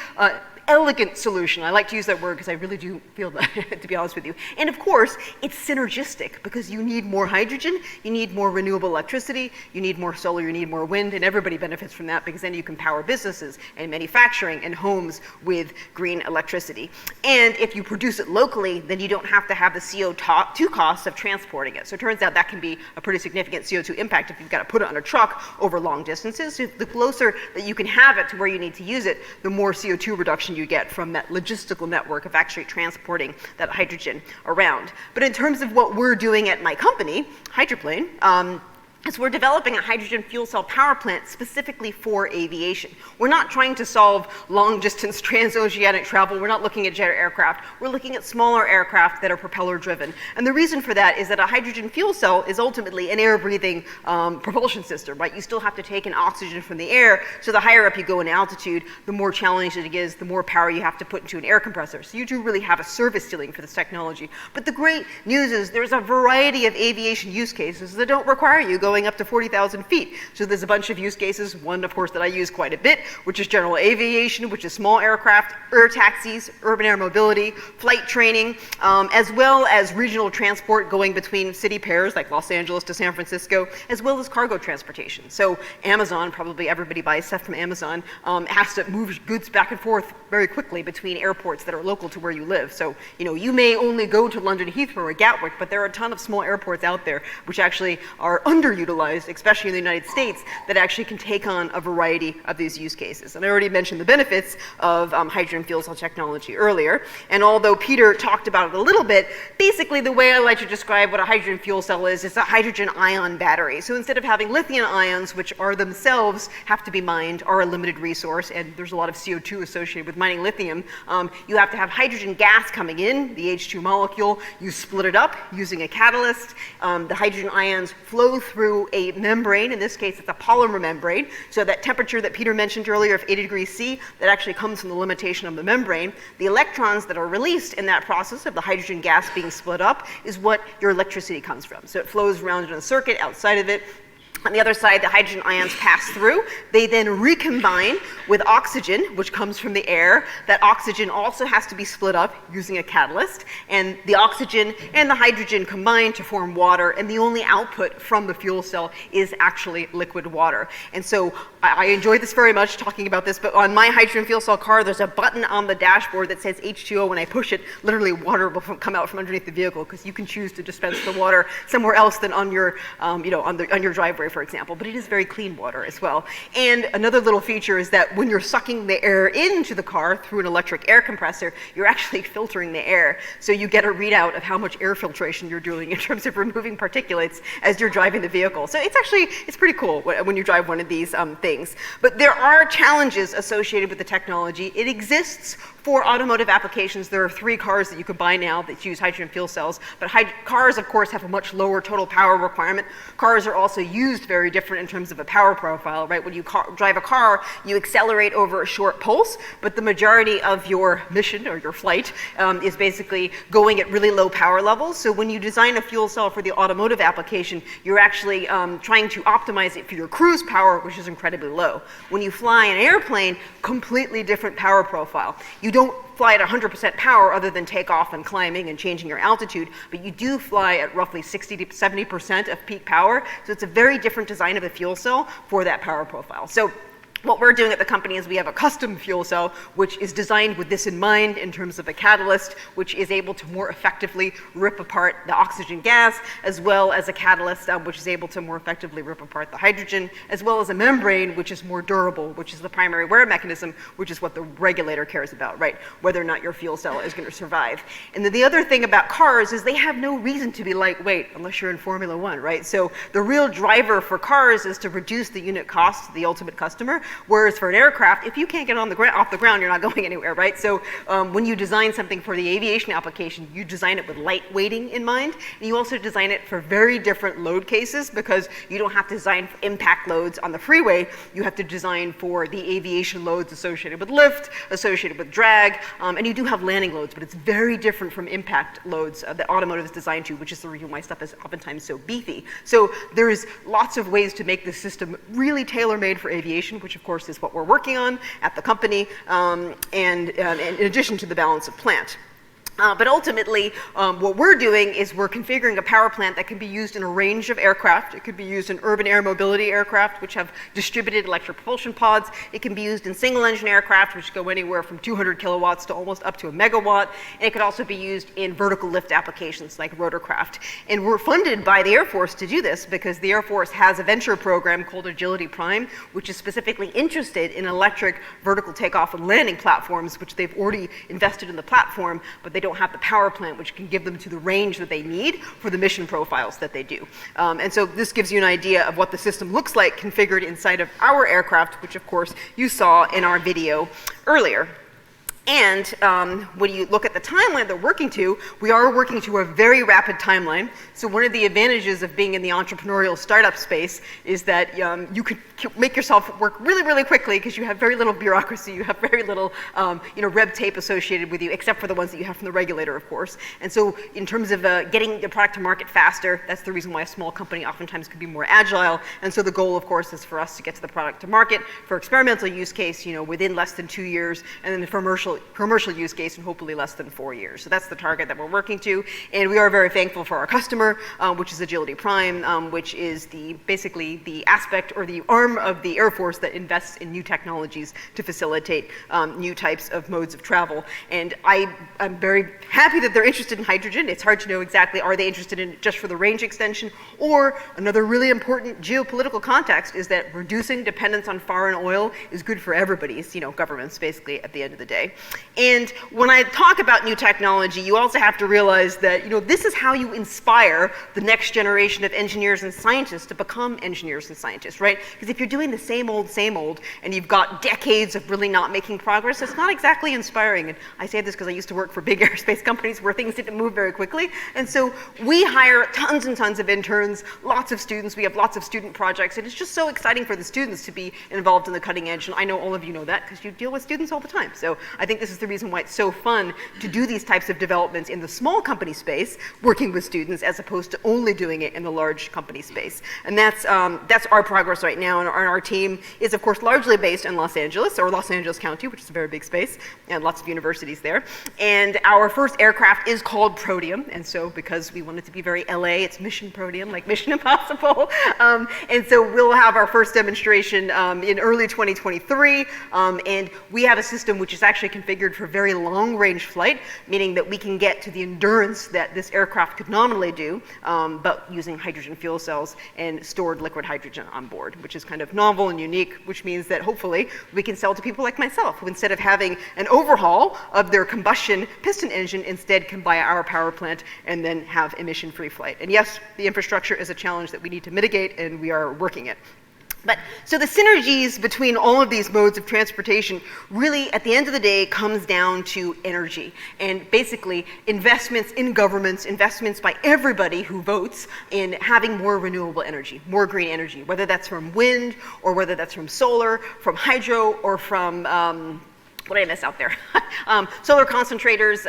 elegant solution. I like to use that word because I really do feel that, to be honest with you. And of course, it's synergistic because you need more hydrogen, you need more renewable electricity, you need more solar, you need more wind, and everybody benefits from that because then you can power businesses and manufacturing and homes with green electricity. And if you produce it locally, then you don't have to have the CO2 costs of transporting it. So it turns out that can be a pretty significant CO2 impact if you've got to put it on a truck over long distances. So the closer that you can have it to where you need to use it, the more CO2 reduction you get from that logistical network of actually transporting that hydrogen around. But in terms of what we're doing at my company, Hydroplane, is we're developing a hydrogen fuel cell power plant specifically for aviation. We're not trying to solve long-distance transoceanic travel. We're not looking at jet aircraft. We're looking at smaller aircraft that are propeller-driven. And the reason for that is that a hydrogen fuel cell is ultimately an air-breathing propulsion system, right? You still have to take in oxygen from the air, so the higher up you go in altitude, the more challenging it is, the more power you have to put into an air compressor. So you do really have a service ceiling for this technology. But the great news is there's a variety of aviation use cases that don't require you going up to 40,000 feet. So there's a bunch of use cases, one of course that I use quite a bit, which is general aviation, which is small aircraft, air taxis, urban air mobility, flight training, as well as regional transport going between city pairs like Los Angeles to San Francisco, as well as cargo transportation. So Amazon, probably everybody buys stuff from Amazon, has to move goods back and forth very quickly between airports that are local to where you live. So, you may only go to London Heathrow or Gatwick, but there are a ton of small airports out there which actually are underutilized, especially in the United States, that actually can take on a variety of these use cases. And I already mentioned the benefits of hydrogen fuel cell technology earlier. And although Peter talked about it a little bit, basically the way I like to describe what a hydrogen fuel cell is, it's a hydrogen ion battery. So instead of having lithium ions, which are themselves have to be mined, are a limited resource, and there's a lot of CO2 associated with mining lithium, you have to have hydrogen gas coming in, the H2 molecule, you split it up using a catalyst, the hydrogen ions flow through a membrane, in this case it's a polymer membrane, so that temperature that Peter mentioned earlier of 80 degrees C, that actually comes from the limitation of the membrane. The electrons that are released in that process of the hydrogen gas being split up is what your electricity comes from. So it flows around in a circuit outside of it. On the other side, the hydrogen ions pass through. They then recombine with oxygen, which comes from the air. That oxygen also has to be split up using a catalyst. And the oxygen and the hydrogen combine to form water. And the only output from the fuel cell is actually liquid water. And so I enjoy this very much, talking about this. But on my hydrogen fuel cell car, there's a button on the dashboard that says H2O. When I push it, literally water will come out from underneath the vehicle, because you can choose to dispense the water somewhere else than on your, on your driveway, for example, but it is very clean water as well. And another little feature is that when you're sucking the air into the car through an electric air compressor, you're actually filtering the air. So you get a readout of how much air filtration you're doing in terms of removing particulates as you're driving the vehicle. So it's pretty cool when you drive one of these things. But there are challenges associated with the technology. It exists for automotive applications. There are 3 cars that you could buy now that use hydrogen fuel cells, but cars, of course, have a much lower total power requirement. Cars are also used very different in terms of a power profile, right? When you drive a car, you accelerate over a short pulse, but the majority of your mission or your flight is basically going at really low power levels. So when you design a fuel cell for the automotive application, you're actually trying to optimize it for your cruise power, which is incredibly low. When you fly an airplane, completely different power profile. You don't fly at 100% power other than takeoff and climbing and changing your altitude, but you do fly at roughly 60 to 70% of peak power. So it's a very different design of the fuel cell for that power profile. So what we're doing at the company is we have a custom fuel cell which is designed with this in mind in terms of a catalyst which is able to more effectively rip apart the oxygen gas, as well as a catalyst which is able to more effectively rip apart the hydrogen, as well as a membrane which is more durable, which is the primary wear mechanism, which is what the regulator cares about, right? Whether or not your fuel cell is going to survive. And then the other thing about cars is they have no reason to be lightweight unless you're in Formula One, right? So the real driver for cars is to reduce the unit cost to the ultimate customer. Whereas for an aircraft, if you can't get off the ground, you're not going anywhere, right? So when you design something for the aviation application, you design it with lightweighting in mind, and you also design it for very different load cases, because you don't have to design for impact loads on the freeway. You have to design for the aviation loads associated with lift, associated with drag, and you do have landing loads, but it's very different from impact loads that automotive is designed to, which is the reason why stuff is oftentimes so beefy. So there's lots of ways to make this system really tailor-made for aviation, which of course is what we're working on at the company, and in addition to the balance of plant. But ultimately, what we're doing is we're configuring a power plant that can be used in a range of aircraft. It could be used in urban air mobility aircraft, which have distributed electric propulsion pods. It can be used in single-engine aircraft, which go anywhere from 200 kilowatts to almost up to a megawatt. And it could also be used in vertical lift applications like rotorcraft. And we're funded by the Air Force to do this, because the Air Force has a venture program called Agility Prime, which is specifically interested in electric vertical takeoff and landing platforms, which they've already invested in the platform, but they don't have the power plant which can give them to the range that they need for the mission profiles that they do. And so this gives you an idea of what the system looks like configured inside of our aircraft, which of course you saw in our video earlier. And when you look at the timeline they're working to, we are working to a very rapid timeline. So one of the advantages of being in the entrepreneurial startup space is that you could make yourself work really, really quickly, because you have very little bureaucracy, you have very little red tape associated with you, except for the ones that you have from the regulator, of course. And so in terms of getting the product to market faster, that's the reason why a small company oftentimes could be more agile. And so the goal, of course, is for us to get to the product to market for experimental use case, within less than 2 years, and then the commercial use case in hopefully less than 4 years. So that's the target that we're working to. And we are very thankful for our customer, which is Agility Prime, which is basically the aspect or the arm of the Air Force that invests in new technologies to facilitate new types of modes of travel. And I'm very happy that they're interested in hydrogen. It's hard to know exactly, are they interested in it just for the range extension? Or another really important geopolitical context is that reducing dependence on foreign oil is good for everybody's, governments, basically, at the end of the day. And when I talk about new technology, you also have to realize that, this is how you inspire the next generation of engineers and scientists to become engineers and scientists, right? Because if you're doing the same old, and you've got decades of really not making progress, it's not exactly inspiring. And I say this because I used to work for big aerospace companies where things didn't move very quickly. And so we hire tons and tons of interns, lots of students, we have lots of student projects, and it's just so exciting for the students to be involved in the cutting edge. And I know all of you know that because you deal with students all the time. So I think this is the reason why it's so fun to do these types of developments in the small company space, working with students, as opposed to only doing it in the large company space. And that's our progress right now. And our team is, of course, largely based in Los Angeles, or Los Angeles County, which is a very big space, and lots of universities there. And our first aircraft is called Proteum. And so because we want it to be very LA, it's Mission Proteum, like Mission Impossible. And so we'll have our first demonstration in early 2023. And we have a system which is actually configured for very long-range flight, meaning that we can get to the endurance that this aircraft could nominally do, but using hydrogen fuel cells and stored liquid hydrogen on board, which is kind of novel and unique, which means that hopefully we can sell to people like myself, who instead of having an overhaul of their combustion piston engine, instead can buy our power plant and then have emission-free flight. And yes, the infrastructure is a challenge that we need to mitigate, and we are working it. But so the synergies between all of these modes of transportation really, at the end of the day, comes down to energy. And basically, investments in governments, investments by everybody who votes in having more renewable energy, more green energy, whether that's from wind or whether that's from solar, from hydro, or from what did I miss out there? Solar concentrators.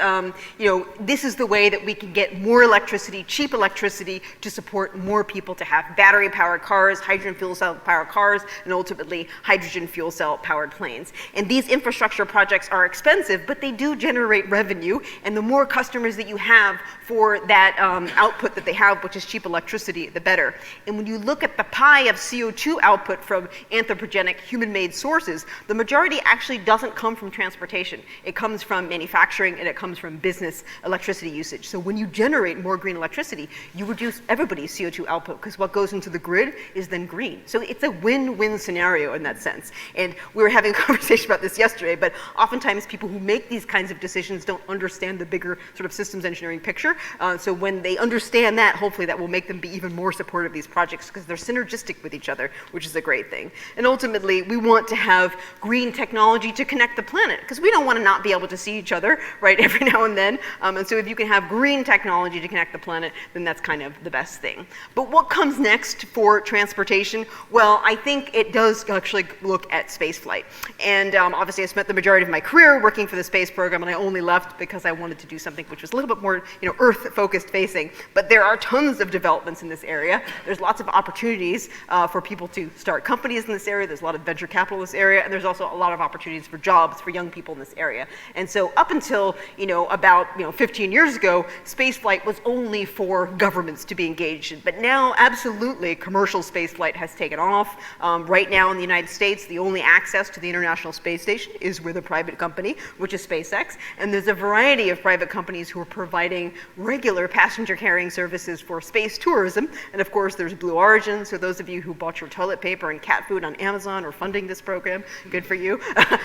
This is the way that we can get more electricity, cheap electricity, to support more people to have battery-powered cars, hydrogen fuel cell-powered cars, and ultimately hydrogen fuel cell-powered planes. And these infrastructure projects are expensive, but they do generate revenue, and the more customers that you have for that output that they have, which is cheap electricity, the better. And when you look at the pie of CO2 output from anthropogenic human-made sources, the majority actually doesn't come from transportation. It comes from manufacturing, and it comes from business electricity usage. So when you generate more green electricity, you reduce everybody's CO2 output, because what goes into the grid is then green. So it's a win-win scenario in that sense. And we were having a conversation about this yesterday, but oftentimes people who make these kinds of decisions don't understand the bigger sort of systems engineering picture. So when they understand that, hopefully that will make them be even more supportive of these projects, because they're synergistic with each other, which is a great thing. And ultimately, we want to have green technology to connect the planet, because we don't want to not be able to see each other, right, every now and then. And so if you can have green technology to connect the planet, then that's kind of the best thing. But what comes next for transportation? Well, I think it does actually look at spaceflight. And obviously, I spent the majority of my career working for the space program, and I only left because I wanted to do something which was a little bit more, Earth-focused facing. But there are tons of developments in this area. There's lots of opportunities for people to start companies in this area. There's a lot of venture capital in this area, and there's also a lot of opportunities for jobs for young people in this area. And so up until, about 15 years ago, spaceflight was only for governments to be engaged in. But now, absolutely, commercial spaceflight has taken off. Right now in the United States, the only access to the International Space Station is with a private company, which is SpaceX. And there's a variety of private companies who are providing regular passenger carrying services for space tourism. And of course, there's Blue Origin. So those of you who bought your toilet paper and cat food on Amazon are funding this program, good for you.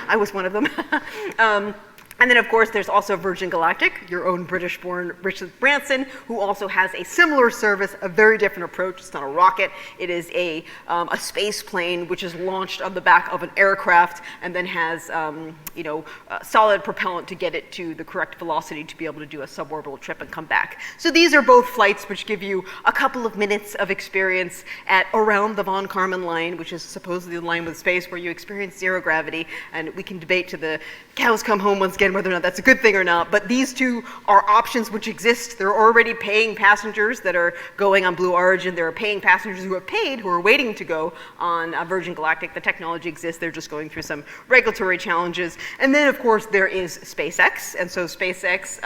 I was one of them. And then, of course, there's also Virgin Galactic, your own British-born Richard Branson, who also has a similar service, a very different approach. It's not a rocket. It is a space plane, which is launched on the back of an aircraft and then has, solid propellant to get it to the correct velocity to be able to do a suborbital trip and come back. So these are both flights which give you a couple of minutes of experience at around the von Karman line, which is supposedly the line with space where you experience zero gravity. And we can debate to the cows come home once again whether or not that's a good thing or not, but these two are options which exist. There are already paying passengers that are going on Blue Origin. There are paying passengers who have paid, who are waiting to go on Virgin Galactic. The technology exists. They're just going through some regulatory challenges. And then, of course, there is SpaceX, and so SpaceX,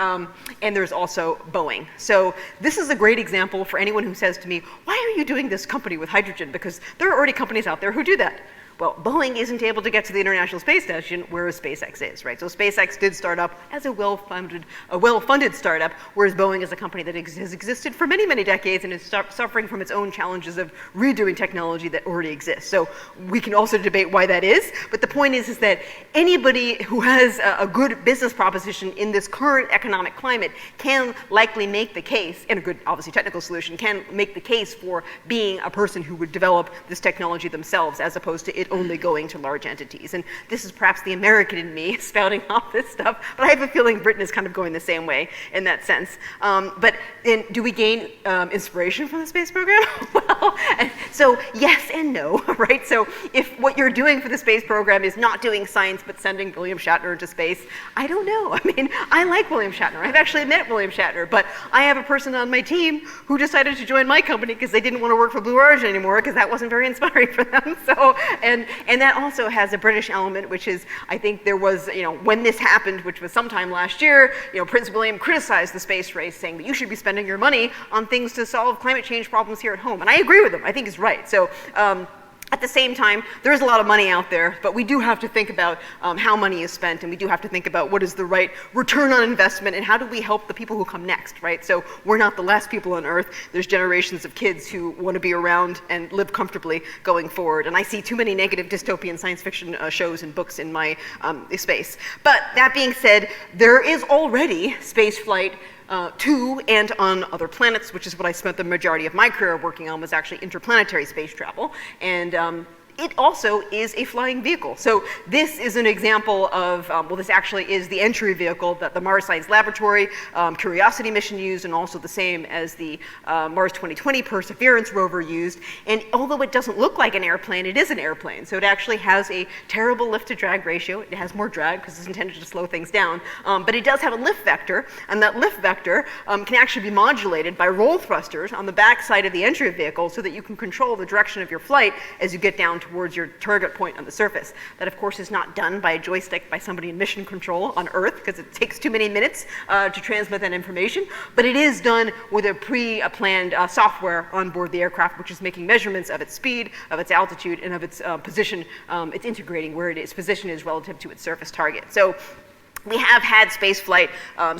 and there's also Boeing. So this is a great example for anyone who says to me, why are you doing this company with hydrogen? Because there are already companies out there who do that. Well, Boeing isn't able to get to the International Space Station, whereas SpaceX is, right? So SpaceX did start up as a well-funded startup, whereas Boeing is a company that has existed for many, many decades and is suffering from its own challenges of redoing technology that already exists. So we can also debate why that is, but the point is that anybody who has a good business proposition in this current economic climate can likely make the case, and a good, obviously, technical solution, can make the case for being a person who would develop this technology themselves, as opposed to it only going to large entities. And this is perhaps the American in me spouting off this stuff, but I have a feeling Britain is kind of going the same way in that sense. But then, do we gain inspiration from the space program? Well, so yes and no, right? So if what you're doing for the space program is not doing science but sending William Shatner into space, I don't know. I mean, I like William Shatner. I've actually met William Shatner, but I have a person on my team who decided to join my company because they didn't want to work for Blue Origin anymore because that wasn't very inspiring for them. So, and that also has a British element, which is, I think there was, when this happened, which was sometime last year, Prince William criticized the space race, saying that you should be spending your money on things to solve climate change problems here at home. And I agree with him. I think he's right. So At the same time, there is a lot of money out there, but we do have to think about how money is spent, and we do have to think about what is the right return on investment, and how do we help the people who come next, right? So we're not the last people on Earth. There's generations of kids who want to be around and live comfortably going forward, and I see too many negative dystopian science fiction shows and books in my space. But that being said, there is already spaceflight to and on other planets, which is what I spent the majority of my career working on, was actually interplanetary space travel. And it also is a flying vehicle. So this is an example of, well, this actually is the entry vehicle that the Mars Science Laboratory Curiosity mission used, and also the same as the Mars 2020 Perseverance rover used. And although it doesn't look like an airplane, it is an airplane. So it actually has a terrible lift to drag ratio. It has more drag because it's intended to slow things down. But it does have a lift vector, and that lift vector can actually be modulated by roll thrusters on the back side of the entry vehicle, so that you can control the direction of your flight as you get down towards your target point on the surface. That, of course, is not done by a joystick by somebody in mission control on Earth, because it takes too many minutes to transmit that information, but it is done with a pre-planned software on board the aircraft, which is making measurements of its speed, of its altitude, and of its position. It's integrating where its position is relative to its surface target. So we have had spaceflight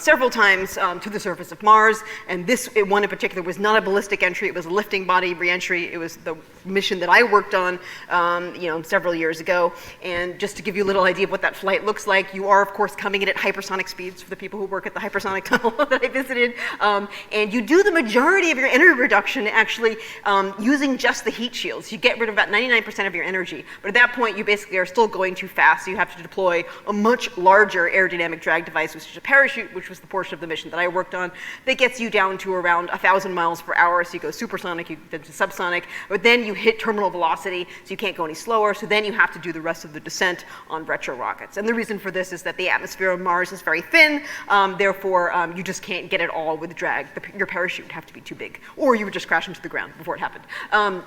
several times to the surface of Mars, and this one in particular was not a ballistic entry, it was a lifting body re-entry. It was the mission that I worked on several years ago. And just to give you a little idea of what that flight looks like, you are, of course, coming in at hypersonic speeds for the people who work at the hypersonic tunnel that I visited. And you do the majority of your energy reduction actually using just the heat shields. You get rid of about 99% of your energy, but at that point you basically are still going too fast, so you have to deploy a much larger aerodynamic drag device, which is a parachute, which was the portion of the mission that I worked on, that gets you down to around 1,000 miles per hour. So you go supersonic, you then to subsonic, but then you hit terminal velocity, so you can't go any slower. So then you have to do the rest of the descent on retro rockets. And the reason for this is that the atmosphere of Mars is very thin, therefore you just can't get it all with drag. Your parachute would have to be too big, or you would just crash into the ground before it happened.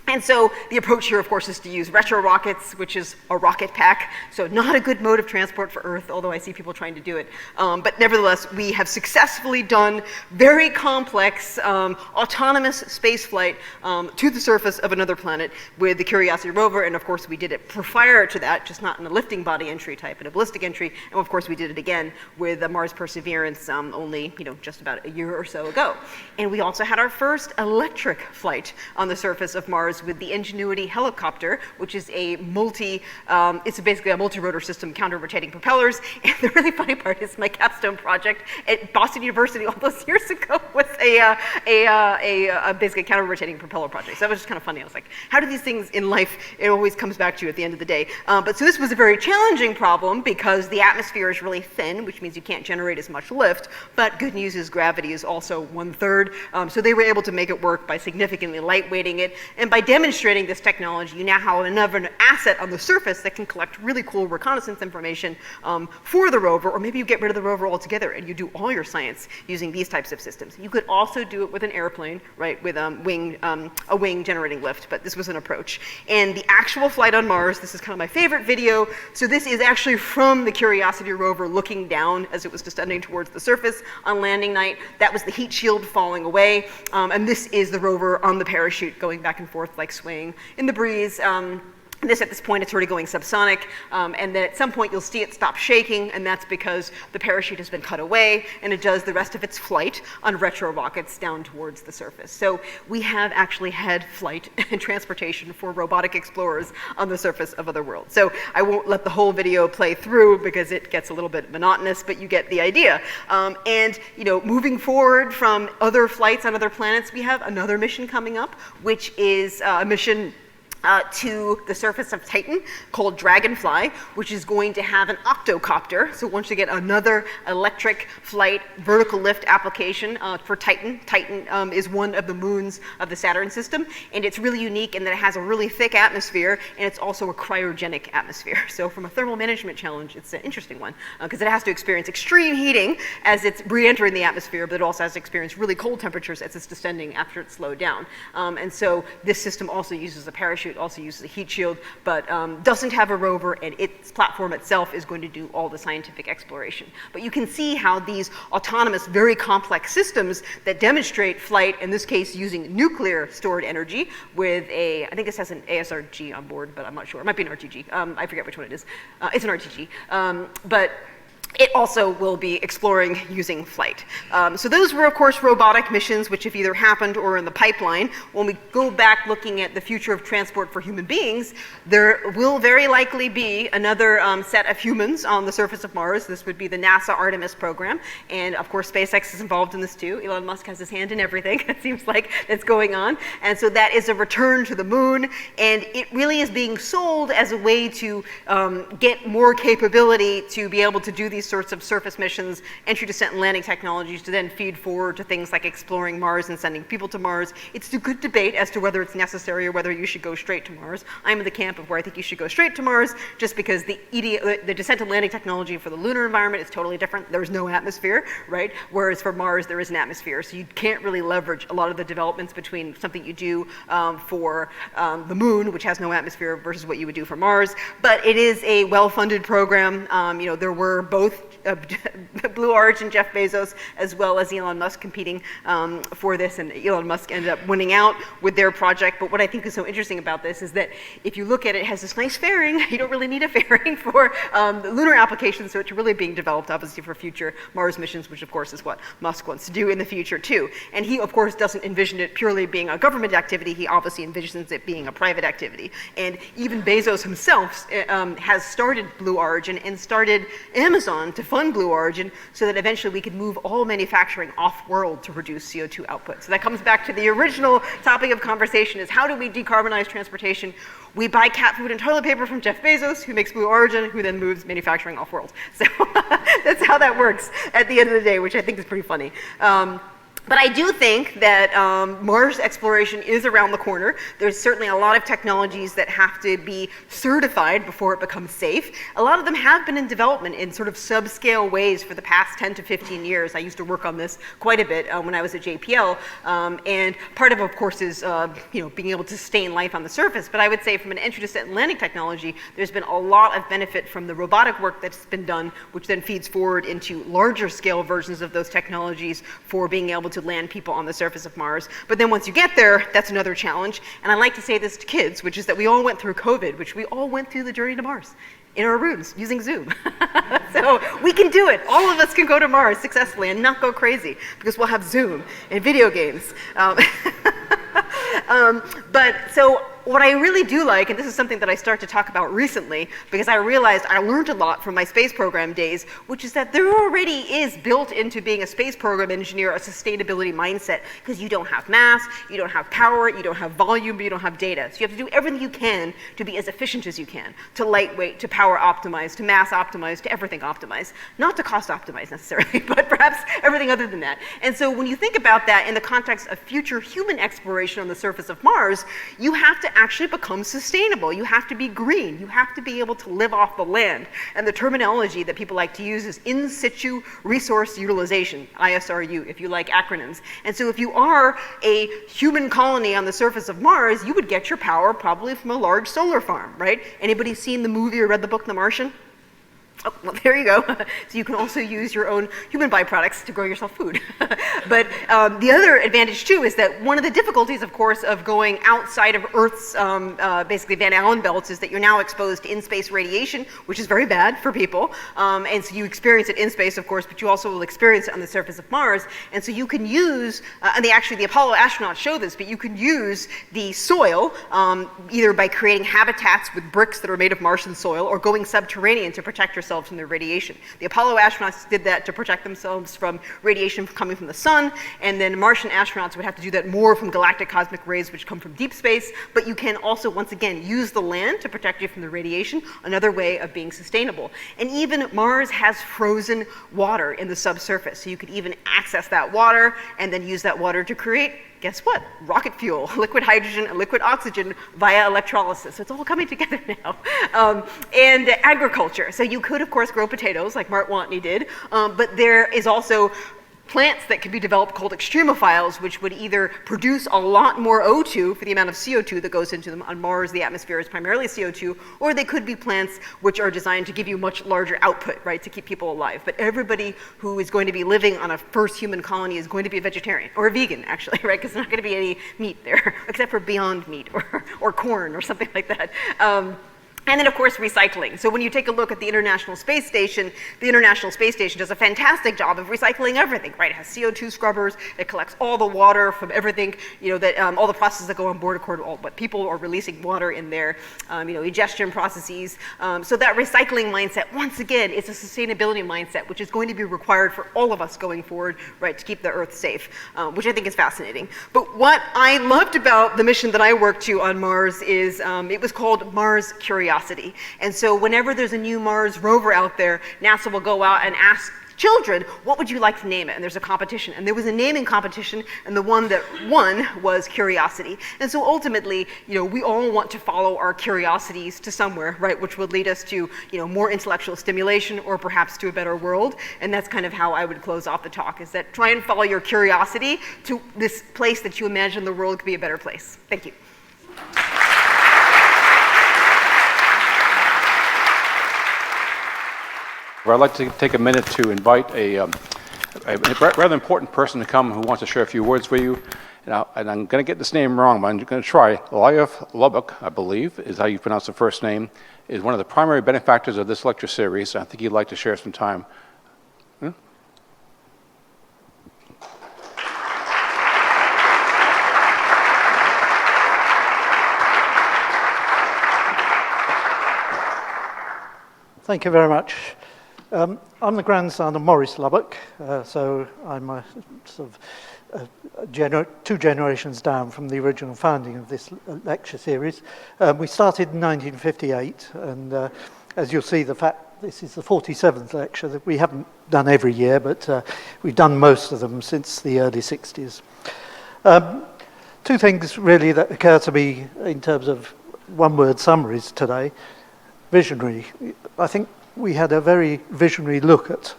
And so the approach here, of course, is to use retro rockets, which is a rocket pack. So not a good mode of transport for Earth, although I see people trying to do it. But nevertheless, we have successfully done very complex autonomous spaceflight to the surface of another planet with the Curiosity rover. And of course, we did it prior to that, just not in a lifting body entry type, in a ballistic entry. And of course, we did it again with the Mars Perseverance only, just about a year or so ago. And we also had our first electric flight on the surface of Mars with the Ingenuity helicopter, which is a it's basically a multi-rotor system, counter-rotating propellers. And the really funny part is my capstone project at Boston University all those years ago was basically a counter-rotating propeller project. So that was just kind of funny. I was like, how do these things in life, it always comes back to you at the end of the day. But so this was a very challenging problem because the atmosphere is really thin, which means you can't generate as much lift. But good news is gravity is also 1/3. So they were able to make it work by significantly lightweighting it. And by demonstrating this technology, you now have another asset on the surface that can collect really cool reconnaissance information for the rover, or maybe you get rid of the rover altogether and you do all your science using these types of systems. You could also do it with an airplane, right, with a wing generating lift, but this was an approach. And the actual flight on Mars, this is kind of my favorite video. So this is actually from the Curiosity rover looking down as it was descending towards the surface on landing night. That was the heat shield falling away. And this is the rover on the parachute going back and forth like swaying in the breeze. At this point, it's already going subsonic, and then at some point you'll see it stop shaking, and that's because the parachute has been cut away, and it does the rest of its flight on retro rockets down towards the surface. So we have actually had flight and transportation for robotic explorers on the surface of other worlds. So I won't let the whole video play through because it gets a little bit monotonous, but you get the idea. And moving forward from other flights on other planets, we have another mission coming up, which is a mission to the surface of Titan called Dragonfly, which is going to have an octocopter. So once you get another electric flight vertical lift application for Titan. Titan is one of the moons of the Saturn system, and it's really unique in that it has a really thick atmosphere, and it's also a cryogenic atmosphere. So from a thermal management challenge, it's an interesting one because it has to experience extreme heating as it's re-entering the atmosphere, but it also has to experience really cold temperatures as it's descending after it's slowed down. And so this system also uses a parachute It also uses a heat shield, but doesn't have a rover, and its platform itself is going to do all the scientific exploration. But you can see how these autonomous, very complex systems that demonstrate flight, in this case using nuclear stored energy with I think this has an ASRG on board, but I'm not sure. It might be an RTG. I forget which one it is. It's an RTG. But it also will be exploring using flight. So those were, of course, robotic missions, which have either happened or in the pipeline. When we go back looking at the future of transport for human beings, there will very likely be another set of humans on the surface of Mars. This would be the NASA Artemis program. And of course, SpaceX is involved in this too. Elon Musk has his hand in everything, it seems like, that's going on. And so that is a return to the moon. And it really is being sold as a way to get more capability to be able to do these sorts of surface missions, entry, descent, and landing technologies to then feed forward to things like exploring Mars and sending people to Mars. It's a good debate as to whether it's necessary or whether you should go straight to Mars. I'm in the camp of where I think you should go straight to Mars, just because the descent and landing technology for the lunar environment is totally different. There's no atmosphere, right? Whereas for Mars, there is an atmosphere. So you can't really leverage a lot of the developments between something you do for the moon, which has no atmosphere, versus what you would do for Mars. But it is a well-funded program. There were both Blue Origin, Jeff Bezos, as well as Elon Musk competing for this, and Elon Musk ended up winning out with their project. But what I think is so interesting about this is that if you look at it, it has this nice fairing. You don't really need a fairing for the lunar applications, so it's really being developed, obviously, for future Mars missions, which of course is what Musk wants to do in the future too. And he, of course, doesn't envision it purely being a government activity. He obviously envisions it being a private activity. And even Bezos himself has started Blue Origin and started Amazon to fund Blue Origin so that eventually we could move all manufacturing off-world to reduce CO2 output. So that comes back to the original topic of conversation, is how do we decarbonize transportation? We buy cat food and toilet paper from Jeff Bezos, who makes Blue Origin, who then moves manufacturing off-world. So that's how that works at the end of the day, which I think is pretty funny. But I do think that Mars exploration is around the corner. There's certainly a lot of technologies that have to be certified before it becomes safe. A lot of them have been in development in sort of subscale ways for the past 10 to 15 years. I used to work on this quite a bit when I was at JPL. And part of course, is being able to sustain life on the surface. But I would say from an entry, descent, and landing technology, there's been a lot of benefit from the robotic work that's been done, which then feeds forward into larger scale versions of those technologies for being able to land people on the surface of Mars. But then once you get there, that's another challenge. And I like to say this to kids, which is that we all went through COVID, which we all went through the journey to Mars in our rooms using Zoom. So we can do it. All of us can go to Mars successfully and not go crazy, because we'll have Zoom and video games. But so what I really do like, and this is something that I started to talk about recently, because I realized I learned a lot from my space program days, which is that there already is built into being a space program engineer a sustainability mindset, because you don't have mass, you don't have power, you don't have volume, but you don't have data. So you have to do everything you can to be as efficient as you can, to lightweight, to power optimize, to mass optimize, to everything optimize. Not to cost optimize necessarily, but perhaps everything other than that. And so when you think about that in the context of future human exploration on the surface of Mars, you have to actually become sustainable. You have to be green. You have to be able to live off the land. And the terminology that people like to use is in situ resource utilization, ISRU, if you like acronyms. And so if you are a human colony on the surface of Mars, you would get your power probably from a large solar farm, right? Anybody seen the movie or read the book The Martian? Oh, well, there you go. So you can also use your own human byproducts to grow yourself food. But the other advantage, too, is that one of the difficulties, of course, of going outside of Earth's basically Van Allen belts is that you're now exposed to in-space radiation, which is very bad for people. And so you experience it in space, of course, but you also will experience it on the surface of Mars. And so you can use, and the Apollo astronauts show this, but you can use the soil either by creating habitats with bricks that are made of Martian soil or going subterranean to protect yourself from the radiation. The Apollo astronauts did that to protect themselves from radiation coming from the sun, and then Martian astronauts would have to do that more from galactic cosmic rays, which come from deep space. But you can also, once again, use the land to protect you from the radiation, another way of being sustainable. And even Mars has frozen water in the subsurface, so you could even access that water and then use that water to create, guess what? Rocket fuel, liquid hydrogen and liquid oxygen via electrolysis. So it's all coming together now. And agriculture. So you could, of course, grow potatoes like Mart Watney did, but there is also plants that could be developed called extremophiles, which would either produce a lot more O2 for the amount of CO2 that goes into them. On Mars, the atmosphere is primarily CO2, or they could be plants which are designed to give you much larger output, right, to keep people alive. But everybody who is going to be living on a first human colony is going to be a vegetarian, or a vegan, actually, right, because there's not going to be any meat there, except for Beyond Meat, or corn, or something like that. And then, of course, recycling. So when you take a look at the International Space Station does a fantastic job of recycling everything, right? It has CO2 scrubbers, it collects all the water from everything, that all the processes that go on board according to all what people are releasing water in their, ingestion processes. So that recycling mindset, once again, is a sustainability mindset, which is going to be required for all of us going forward, right, to keep the Earth safe, which I think is fascinating. But what I loved about the mission that I worked to on Mars is it was called Mars Curiosity. And so whenever there's a new Mars rover out there, NASA will go out and ask children, what would you like to name it? And there's a competition. And there was a naming competition, and the one that won was Curiosity. And so ultimately, we all want to follow our curiosities to somewhere, right, which would lead us to, more intellectual stimulation or perhaps to a better world. And that's kind of how I would close off the talk, is that try and follow your curiosity to this place that you imagine the world could be a better place. Thank you. I'd like to take a minute to invite a rather important person to come who wants to share a few words with you. And I'm going to get this name wrong, but I'm going to try. Lubbock, I believe, is how you pronounce the first name, is one of the primary benefactors of this lecture series. I think he'd like to share some time. Thank you very much. I'm the grandson of Maurice Lubbock, so I'm a sort of two generations down from the original founding of this lecture series. We started in 1958, and as you'll see, this is the 47th lecture that we haven't done every year, but we've done most of them since the early 60s. Two things really that occur to me in terms of one-word summaries today. Visionary. I think we had a very visionary look at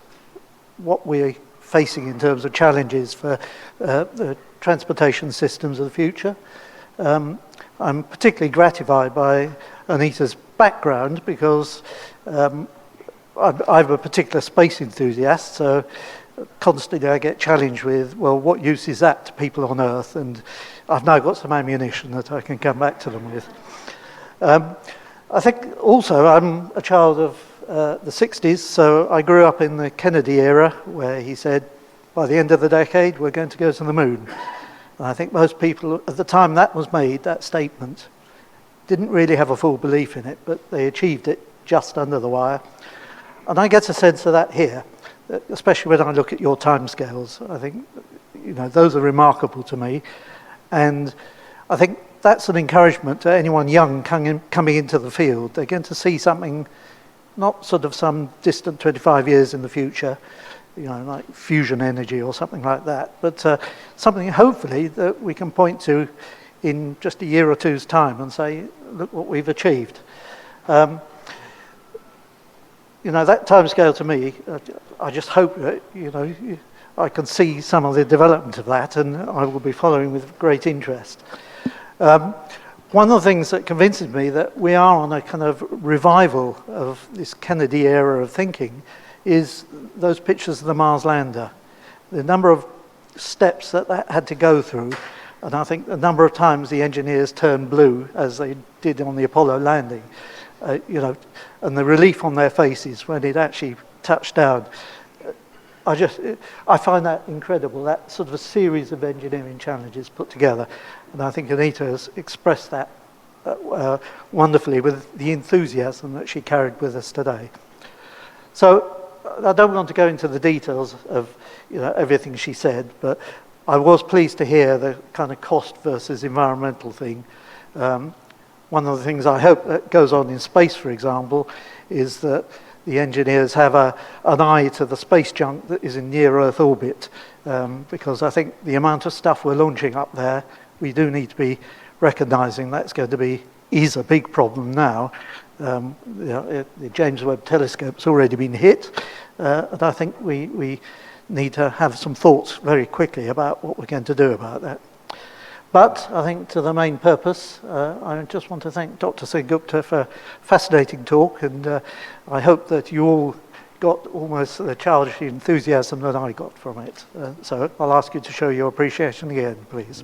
what we're facing in terms of challenges for the transportation systems of the future. I'm particularly gratified by Anita's background because I'm a particular space enthusiast, so constantly I get challenged with, well, what use is that to people on Earth? And I've now got some ammunition that I can come back to them with. I think also I'm a child of the 60s, so I grew up in the Kennedy era where he said, by the end of the decade, we're going to go to the moon. And I think most people, at the time that was made, that statement, didn't really have a full belief in it, but they achieved it just under the wire. And I get a sense of that here, especially when I look at your timescales. I think, those are remarkable to me. And I think that's an encouragement to anyone young coming into the field. They're going to see something, not sort of some distant 25 years in the future, like fusion energy or something like that, but something hopefully that we can point to in just a year or two's time and say, look what we've achieved. That timescale to me, I just hope that, I can see some of the development of that, and I will be following with great interest. One of the things that convinces me that we are on a kind of revival of this Kennedy era of thinking is those pictures of the Mars lander. The number of steps that had to go through, and I think the number of times the engineers turned blue as they did on the Apollo landing, and the relief on their faces when it actually touched down. I find that incredible, that sort of a series of engineering challenges put together. And I think Anita has expressed that wonderfully with the enthusiasm that she carried with us today. So I don't want to go into the details of everything she said, but I was pleased to hear the kind of cost versus environmental thing. One of the things I hope that goes on in space, for example, is that the engineers have an eye to the space junk that is in near-Earth orbit, because I think the amount of stuff we're launching up there, we do need to be recognizing that's going to is a big problem now. The James Webb Telescope's already been hit, and I think we need to have some thoughts very quickly about what we're going to do about that. But I think to the main purpose, I just want to thank Dr. Sengupta for a fascinating talk, and I hope that you all got almost the childish enthusiasm that I got from it. So I'll ask you to show your appreciation again, please.